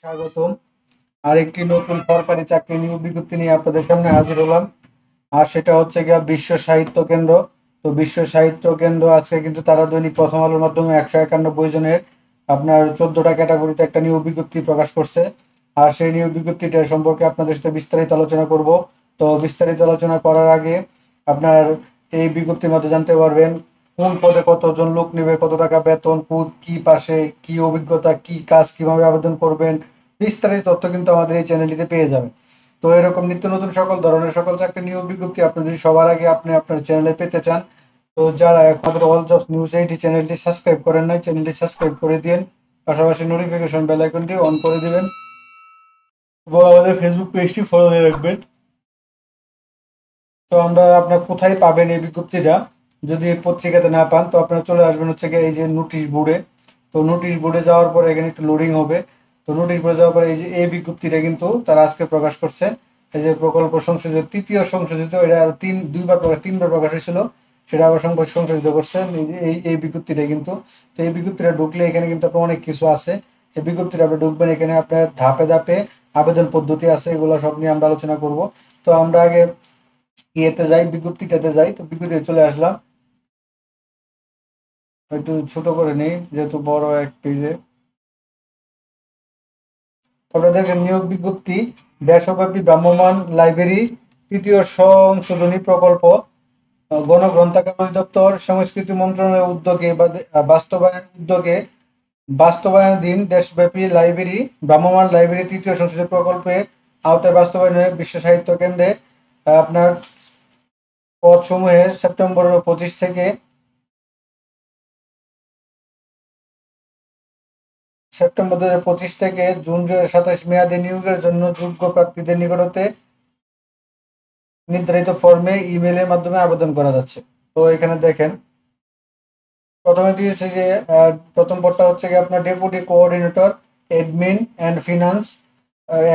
স্বাগতম। আরেকটি নতুন সরকারি চাকরি নিয়োগ বিজ্ঞপ্তি নিয়ে আপনাদের সামনে হাজির হলাম। আর সেটা হচ্ছে গিয়া বিশ্ব সাহিত্য কেন্দ্র। তো বিশ্ব সাহিত্য কেন্দ্র আজকে কিন্তু তারা দৈনিক প্রথম আলোর মাধ্যমে 191 জনের আপনার 14টা ক্যাটাগরিতে একটা নিয়োগ বিজ্ঞপ্তি প্রকাশ করছে। আর সেই নিয়োগ বিজ্ঞপ্তিটা সম্পর্কে আপনাদের সাথে বিস্তারিত আলোচনা করব। তো বিস্তারিত আলোচনা করার আগে আপনার এই বিজ্ঞপ্তির মধ্যে জানতে পারবেন কোন পদে কতজন লোক নেবে, কত টাকা বেতন, কি পাশে, কি অভিজ্ঞতা, কি কাজ, কিভাবে আবেদন করবেন, বিস্তারিত তথ্য কিন্তু আমাদের এই চ্যানেলটিতে পেয়ে যাবেন। তো এরকম নিত্য নতুন সকল ধরনের সকল চাকরি নিয়োগ বিজ্ঞপ্তি আপনি যদি সবার আগে আপনি আপনার চ্যানেলে পেতে চান, তো যারা আমাদের অল জবস নিউজ এইটি চ্যানেলটি সাবস্ক্রাইব করেন নাই, চ্যানেলটি সাবস্ক্রাইব করে দিন। পাশাপাশি নোটিফিকেশন বেল আইকনটি অন করে দিবেন এবং আমাদের ফেসবুক পেজটি ফলো দিয়ে রাখবেন। তো আমরা আপনার কোথায় পাবেন এই বিজ্ঞপ্তিটা, যদি পত্রিকাতে না পান তো আপনারা চলে আসবেন হচ্ছে গিয়ে এই যে নোটিশ বোর্ডে। তো নোটিশ বোর্ডে যাওয়ার পরে এখানে একটু লোডিং হবে। তো নোটিশ বোর্ডে যাওয়ার পরে এই যে এই বিজ্ঞপ্তিটা কিন্তু তারা আজকে প্রকাশ করছে। এই যে প্রকল্প সংশোধিত, তৃতীয় সংশোধিত, এটা আর তিনবার প্রকাশ হয়েছিল, সেটা আবার সংশোধিত করছে এই বিজ্ঞপ্তিটা কিন্তু। তো এই বিজ্ঞপ্তিটা ঢুকলে এখানে কিন্তু আপনার অনেক কিছু আছে। এই বিজ্ঞপ্তিটা আপনি ঢুকবেন, এখানে আপনার ধাপে ধাপে আবেদন পদ্ধতি আছে, এগুলো সব নিয়ে আমরা আলোচনা করব। তো আমরা আগে ইয়েতে যাই, বিজ্ঞপ্তিটাতে যাই। তো বিজ্ঞপ্তিতে চলে আসলাম, একটু ছোট করে নেই যেহেতু বড় এক পেজে। তারপরে দেখেন নিয়োগ বিজ্ঞপ্তি, দেশব্যাপী ভ্রাম্যমাণ লাইব্রেরি তৃতীয় সংশোধনী প্রকল্প, গণগ্রন্থাগার অধিদপ্তর, সংস্কৃতি মন্ত্রণালয়ের উদ্যোগে বা বাস্তবায়নাধীন দেশব্যাপী লাইব্রেরি ভ্রাম্যমাণ লাইব্রেরি তৃতীয় সংশোধনী প্রকল্পে আওতায় বাস্তবায়নে বিশ্ব সাহিত্য কেন্দ্রে আপনার পদসমূহের সেপ্টেম্বর 25 থেকে সেপ্টেম্বর 2025 থেকে জুন 27 মেয়াদে নিয়োগের জন্য যোগ্য প্রার্থীদের নিকটতে নির্ধারিত ফর্মে ইমেলের মাধ্যমে আবেদন করা যাচ্ছে। তো এখানে দেখেন প্রথমে দিয়েছে যে প্রথম পদটা হচ্ছে কি আপনার deputy coordinator admin and finance,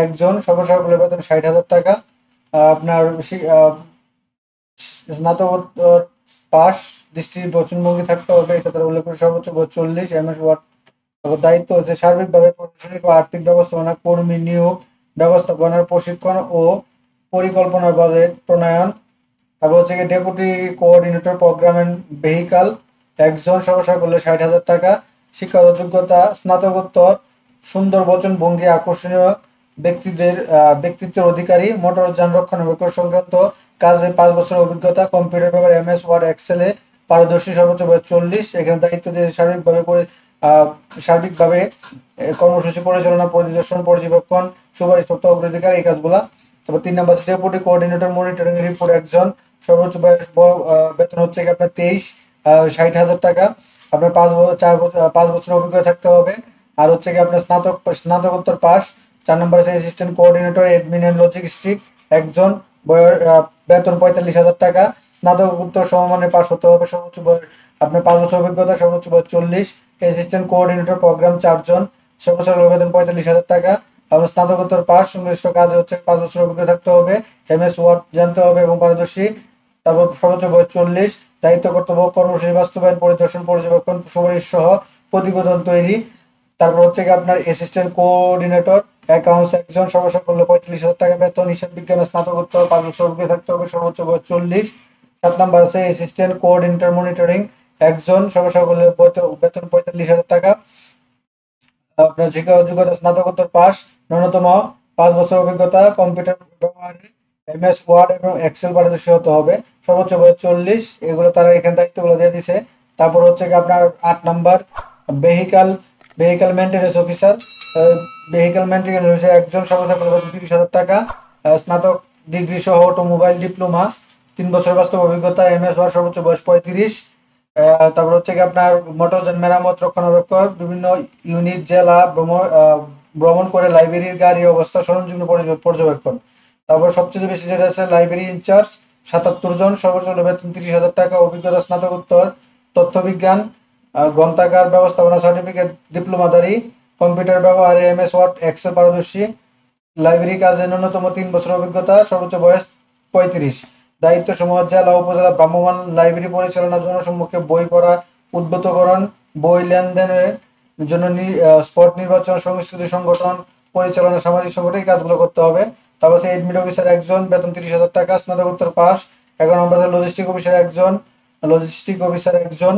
একজন, সর্বসাকুল্য বেতন 60,000 টাকা। আপনার স্নাতকোত্তর পাস, দৃষ্টি দর্শনভঙ্গি থাকতে হবে, এটা তারা উল্লেখ করে। সর্বোচ্চ বয়স 40, MS ওয়ার্ড। তারপর দায়িত্ব হচ্ছে সার্বিকভাবে প্রশাসনিক ও আর্থিক ব্যবস্থাপনা, কর্মী নিয়োগ, ব্যবস্থাপনার প্রশিক্ষণ ও পরিকল্পনা, বাজেট প্রণয়ন। তারপর হচ্ছে গিয়ে deputy coordinator programme and vehicle, একজন, সমস্যা করলে 60,000 টাকা। শিক্ষাগত যোগ্যতা স্নাতকোত্তর, সুন্দর বচন ভঙ্গি, আকর্ষণীয় ব্যক্তিত্বের অধিকারী, মোটরযান রক্ষণাবেক্ষণ সংক্রান্ত কাজে 5 বছরের অভিজ্ঞতা, কম্পিউটার ব্যবহার, MS ওয়ার্ড, এক্সেলে পারদর্শী, সর্বোচ্চ বয়স 40। এখানে দায়িত্ব দিয়ে সার্বিকভাবে কর্মসূচি পরিচালনা, পরিদর্শন, পর্যবেক্ষণ, সুপারিশপ্রাপ্ত অগ্রাধিকার, এই কাজগুলা। তারপর 3 নম্বর ডেপুটি কোঅর্ডিনেটর মনিটরিং রিপোর্ট, একজন, সর্বোচ্চ বেতন হচ্ছে কি আপনার 23, 60,000 টাকা। আপনার 5 বছর অভিজ্ঞতা থাকতে হবে। আর হচ্ছে কি আপনার স্নাতকোত্তর পাস। 4 নম্বর আছে assistant coordinator admin and logistic, একজন, বেতন 45,000 টাকা। স্নাতকোত্তর সমমানের পাস হতে হবে, সর্বোচ্চ বয়স আপনার 5 বছর অভিজ্ঞতা, সর্বোচ্চ বয়স 40। অ্যাসিস্ট্যান্ট কোঅর্ডিনেটর প্রোগ্রাম, 4 জন, সর্বোচ্চ বেতন 45,000 টাকা। আপনার স্নাতকোত্তর পাস, সংশ্লিষ্ট কাজে হচ্ছে 5 বছর অভিজ্ঞতা থাকতে হবে, MS ওয়ার্ড জানতে হবে এবং পারদর্শী। তারপর সর্বোচ্চ বয়স 40। দায়িত্ব কর্তব্য কর্মসূচি বাস্তবায়ন, পরিদর্শন, পর্যবেক্ষণ, সুপারিশ সহ প্রতিবেদন তৈরি। তারপর হচ্ছে কি আপনার অ্যাসিস্ট্যান্ট কোঅর্ডিনেটর অ্যাকাউন্টস, একজন, সর্বশেষ করলে 45,000 টাকা বেতন। হিসাব বিজ্ঞানে স্নাতকোত্তর 5 বছর অভিজ্ঞতা থাকতে হবে, সর্বোচ্চ বয়স 40। 7 নম্বর আছে অ্যাসিস্ট্যান্ট কোঅর্ডিনেটর মনিটরিং, একজন, সর্বশেষ করলে বেতন 45,000 টাকা। আপনার শিক্ষা যোগ্যতা স্নাতকোত্তর পাস, ন্যূনতম 5 বছর অভিজ্ঞতা, কম্পিউটার ব্যবহারে MS ওয়ার্ড এবং এক্সেল পারদর্শী হতে হবে, সর্বোচ্চ বয়স 40। এগুলো তারা এখানে দায়িত্বগুলো দিয়ে দিছে। তারপর হচ্ছে কি আপনার 8 number vehicle vehicle maintenance officer, vehicle maintenance হচ্ছে একজন, সর্বোচ্চ 30,000 টাকা। স্নাতক ডিগ্রি সহ অটোমোবাইল ডিপ্লোমা, 3 বছর বাস্তব অভিজ্ঞতা, MS ওয়ার্ড, সর্বোচ্চ বয়স 35। তারপর হচ্ছে কি আপনার মোটরযান মেরামত, রক্ষণাবেক্ষণ, বিভিন্ন ইউনিট, জেলা ভ্রমণ করে লাইব্রেরির গাড়ি অবস্থা, সরঞ্জাম পর্যবেক্ষণ। তারপর সবচেয়ে বেশি যেটা আছে লাইব্রেরি ইনচার্জ, 77 জন, সর্বোচ্চ বেতন 30,000 টাকা। অভিজ্ঞতা স্নাতকোত্তর তথ্যবিজ্ঞান, গ্রন্থাগার ব্যবস্থাপনা সার্টিফিকেট, ডিপ্লোমাধারী, কম্পিউটার ব্যবহারে MS ওয়ার্ড, এক্সেল পারদর্শী, লাইব্রেরি কাজে ন্যূনতম 3 বছর অভিজ্ঞতা, সর্বোচ্চ বয়স 35। দায়িত্ব সমূহ জেলা উপজেলা ভ্রাম্যমাণ লাইব্রেরি পরিচালনা, জনসম্মুখে বই পড়া, উদ্বুদ্ধকরণ, বই লেনদেনের জন্য স্পট নির্বাচন, সংস্কৃতি সংগঠন, পরিচালনা, সামাজিক সংগঠন এই কাজগুলো করতে হবে। তারপর হচ্ছে এডমিন অফিসার একজন, বেতন 30,000 টাকা, স্নাতকোত্তর পাস। 11 নম্বর লজিস্টিক অফিসার একজন,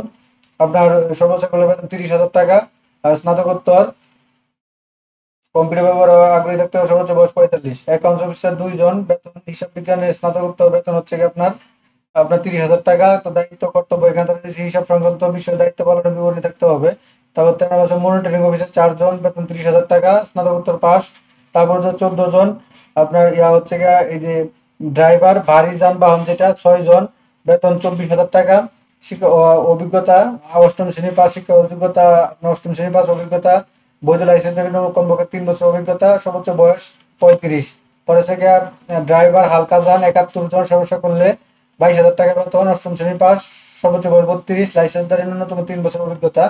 আপনার সর্বোচ্চ বেতন 30,000 টাকা, আর স্নাতকোত্তর কম্পিউটার ব্যবহার আগ্রহী থাকতে হবে, সর্বোচ্চ বয়স 45। অ্যাকাউন্টস অফিসার 2 জন, বেতন হিসাব বিজ্ঞানের স্নাতকোত্তর বেতন হচ্ছে কি আপনার 30,000 টাকা। তো দায়িত্ব কর্তব্য এখানে তাদের হিসাব সংক্রান্ত বিষয়ে দায়িত্ব পালনের বিবরণী থাকতে হবে। তারপর 13 বছর মনিটরিং অফিসার 4 জন, বেতন 30,000 টাকা, স্নাতকোত্তর পাস। তারপর হচ্ছে 14 জন আপনার হচ্ছে গিয়া এই যে ড্রাইভার ভারী যানবাহন যেটা 6 জন, বেতন 24,000 টাকা। অভিজ্ঞতা অষ্টম শ্রেণী পাস, শিক্ষা যোগ্যতা আপনার অষ্টম শ্রেণী পাস অভিজ্ঞতা, বৈধ লাইসেন্স দেবেন কমপক্ষে 3 বছর অভিজ্ঞতা, সর্বোচ্চ বয়স 35। পরে হচ্ছে গিয়া ড্রাইভার হালকা যান 71 জন, সমস্যা করলে 22,000 টাকা বেতন, অষ্টম শ্রেণী পাস, সর্বোচ্চ বয়স 32, লাইসেন্সধারী ন্যূনতম 3 বছর অভিজ্ঞতা।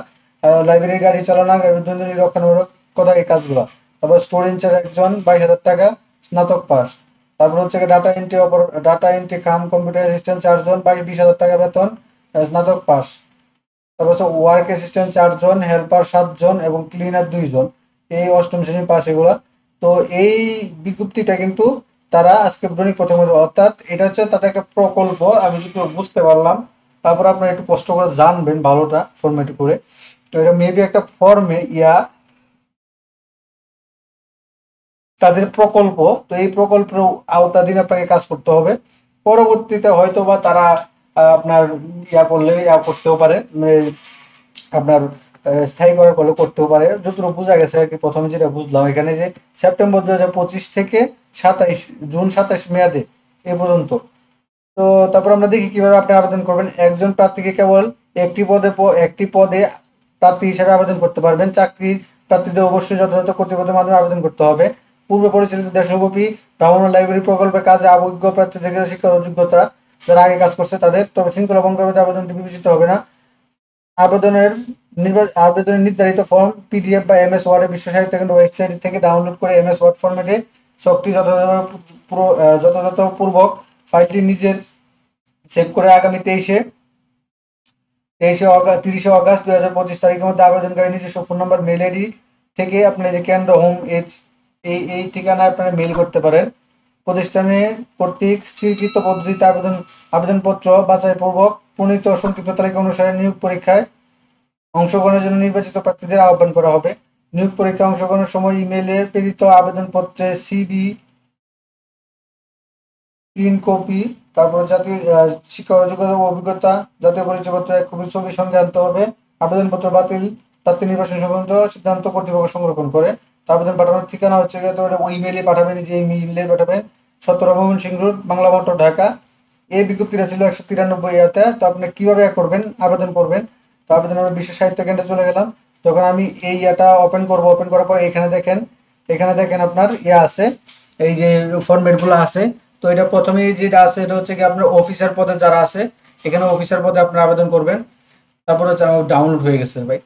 লাইব্রেরি গাড়ি চালানো, দৈনন্দিন রক্ষণাবেক্ষণ এই কাজগুলো। তারপর স্টোর ইনচার্জ একজন, 22,000 টাকা, স্নাতক পাস। তারপর হচ্ছে data entry cum computer assistant 4 জন, 20,000 টাকা বেতন, স্নাতক পাস। তারপর হচ্ছে ওয়ার্ক অ্যাসিস্ট্যান্ট 4 জন, হেল্পার 7 জন এবং ক্লিনার 2 জন, এই অষ্টম শ্রেণী পাস এগুলা। তো এই বিজ্ঞপ্তিটা কিন্তু তারা আজকে দৈনিক প্রথম, অর্থাৎ এটা হচ্ছে তাদের একটা প্রকল্প, আমি যেটুকু বুঝতে পারলাম। তারপর আপনারা একটু কষ্ট করে জানবেন ভালোটা ফরম্যাট করে। তো এটা মেবি একটা ফর্মে তাদের প্রকল্প। তো এই প্রকল্পের আওতাধীন আপনাকে কাজ করতে হবে। পরবর্তীতে হয়তো বা তারা আপনার করতেও পারে, আপনার স্থায়ী করার করলে করতেও পারে, যতটুকু বোঝা গেছে আর কি। প্রথমে যেটা বুঝলাম এখানে যে সেপ্টেম্বর 2025 থেকে 27 মেয়াদে এ পর্যন্ত। তো তারপর আমরা দেখি কিভাবে আপনি আবেদন করবেন। একজন প্রার্থীকে কেবল একটি পদে প্রার্থী হিসেবে আবেদন করতে পারবেন। চাকরির প্রার্থীদের অবশ্যই যথাযথ কর্তৃপক্ষের মাধ্যমে আবেদন করতে হবে। পূর্বে পরিচালিত দেশব্যাপী ভ্রাম্যমাণ লাইব্রেরি প্রকল্পে কাজে অভিজ্ঞ প্রার্থী থেকে শিক্ষার যোগ্যতা যারা আগে কাজ করছে তাদের, তবে শৃঙ্খলা ভঙ্গের মধ্যে আবেদনটি বিবেচিত হবে না। আবেদনের নির্ধারিত ফর্ম পিডিএফ বা এমএস ওয়ার্ডে বিশ্ব সাহিত্য কেন্দ্র ওয়েবসাইট থেকে ডাউনলোড করে এমএস ওয়ার্ড ফরম্যাটে শক্তি যথাযথপূর্বক ফাইলটি নিজের সেভ করে আগামী 30শে অগাস্ট 2025 তারিখের মধ্যে আবেদনকারী নিজস্ব ফোন নাম্বার, মেল আইডি থেকে আপনি যে কেন্দ্র হোম এই ঠিকানায় আপনারা মেল করতে পারেন। প্রতিষ্ঠানের কর্তৃক স্থিরকৃত পদ্ধতিতে আবেদনপত্র বাছাইপূর্বক প্রণীত সংক্ষিপ্ত তালিকা অনুসারে নিয়োগ পরীক্ষায় অংশগ্রহণের জন্য নির্বাচিত প্রার্থীদের আহ্বান করা হবে। নিয়োগ পরীক্ষায় অংশগ্রহণের সময় ইমেইলে প্রেরিত আবেদনপত্রে সিভি, প্রিন্ট কপি, তারপর জাতীয় শিক্ষা যোগ্যতা ও অভিজ্ঞতা, জাতীয় পরিচয়পত্র এক কপি ছবি সঙ্গে আনতে হবে। আবেদনপত্র বাতিল প্রার্থী নির্বাচন সংক্রান্ত সিদ্ধান্ত কর্তৃপক্ষ সংরক্ষণ করে। তো আবেদন পাঠানোর ঠিকানা হচ্ছে ওই ইমেইলে পাঠাবেন, যে ইমেইলে পাঠাবেন 17 ময়মনসিংহ রোড, বাংলা মোটর, ঢাকা। এই বিজ্ঞপ্তিটা ছিল 193 ইয়াতে। তো আপনি কিভাবে করবেন, আবেদন করবেন। তো আবেদন আমরা বিশ্ব সাহিত্য কেন্দ্রে চলে গেলাম। যখন আমি এই ওপেন করার পর এখানে দেখেন আপনার আছে, এই যে ফরম্যাটগুলো আছে। তো এটা প্রথমে যেটা আছে এটা হচ্ছে কি আপনার অফিসার পদে যারা আছে, এখানে অফিসার পদে আপনার আবেদন করবেন। তারপর হচ্ছে আমার ডাউনলোড হয়ে গেছে ভাই।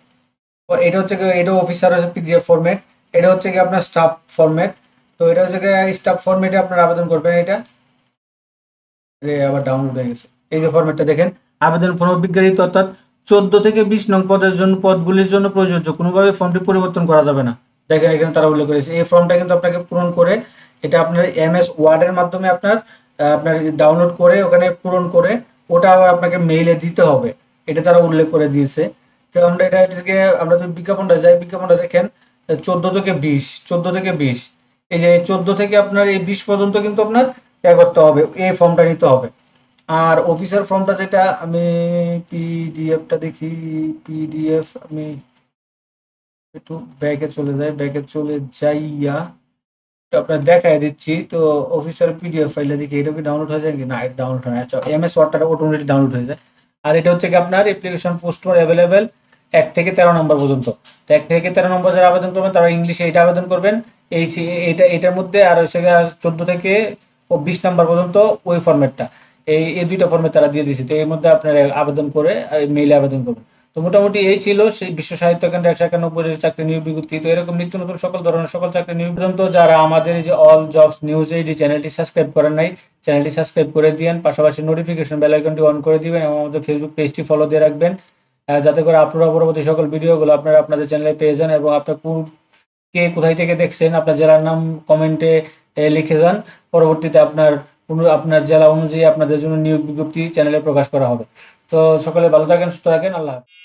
এটা হচ্ছে কি, এটা অফিসার হচ্ছে পিডিএফ ফরম্যাট, এটা হচ্ছে কি আপনার স্টাফ ফরম্যাট। তো এটা হচ্ছে কি স্টাফ ফরম্যাটে আপনার আবেদন করবেন। এটা আবার ডাউনলোড হয়ে গেছে। এই যে ফরম্যাটটা দেখেন, আবেদন ফর্ম বিজ্ঞাপিত, অর্থাৎ 14 থেকে 20 নং পদগুলির জন্য প্রযোজ্য, কোনোভাবে ফর্মটি পরিবর্তন করা যাবে না। দেখেন এখানে তারা উল্লেখ করেছে এই ফর্মটা কিন্তু আপনাকে পূরণ করে, এটা আপনার এমএস ওয়ার্ডের মাধ্যমে আপনার ডাউনলোড করে ওখানে পূরণ করে ওটা আবার আপনাকে মেইলে দিতে হবে, এটা তারা উল্লেখ করে দিয়েছে। তো আমরা যদি বিজ্ঞাপনটা দেখেন 14 থেকে 20 এই যে 14 থেকে আপনার এই 20 পর্যন্ত কিন্তু আপনার করতে হবে, এই ফর্মটা নিতে হবে। আর অফিসার ফর্মটা যেটা আমি পিডিএফটা দেখি, পিডিএফ আমি একটু ব্যাকে চলে যাইয়া আপনার দেখাই দিচ্ছি। তো অফিসার পিডিএফ ফাইলটা দেখি, এটা কি ডাউনলোড হয়ে যায় কি না, এটা ডাউনলোড হয় না। আচ্ছা, এমএস ওয়ার্ডটা অটোমেটিক ডাউনলোড হয়ে যায়। আর এটা হচ্ছে কি আপনার অ্যাপ্লিকেশন পোস্ট ফর অ্যাভেলেবেল 1 থেকে 13 নম্বর পর্যন্ত। তো 1 থেকে 13 নম্বর যারা আবেদন করবেন তারা ইংলিশে এটা আবেদন করবেন, এটার মধ্যে। আর হচ্ছে 14 থেকে 20 নম্বর পর্যন্ত ওই ফরম্যাটটা, এই দুইটা ফর্মে তারা দিয়ে দিয়েছে। তো এর মধ্যে আপনারা আবেদন করে মেইলে আবেদন করবেন। তো মোটামুটি এই ছিল সেই বিশ্ব সাহিত্য কেন্দ্র 191 চাকরি নিয়োগ বিজ্ঞপ্তি। তো এরকম নিত্য নতুন সকল ধরনের সকল চাকরি নিয়োগ পর্যন্ত যারা আমাদের এই যে অল জবস নিউজ এই চ্যানেলটি সাবস্ক্রাইব করেন নাই, চ্যানেলটি সাবস্ক্রাইব করে দিয়েন, পাশাপাশি নোটিফিকেশন বেল আইকনটি অন করে দিবেন এবং আমাদের ফেসবুক পেজটি ফলো দিয়ে রাখবেন, যাতে করে আপলোড পরবর্তী সকল ভিডিওগুলো আপনারা আপনাদের চ্যানেলে পেয়ে যান এবং আপনার কে কোথায় থেকে দেখছেন, আপনার জেলার নাম কমেন্টে লিখে যান। পরবর্তীতে আপনার জেলা অনুযায়ী আপনাদের জন্য নিয়োগ বিজ্ঞপ্তি চ্যানেলে প্রকাশ করা হবে। তো সকলে ভালো থাকেন, সুস্থ থাকেন, আল্লাহ হাফেজ।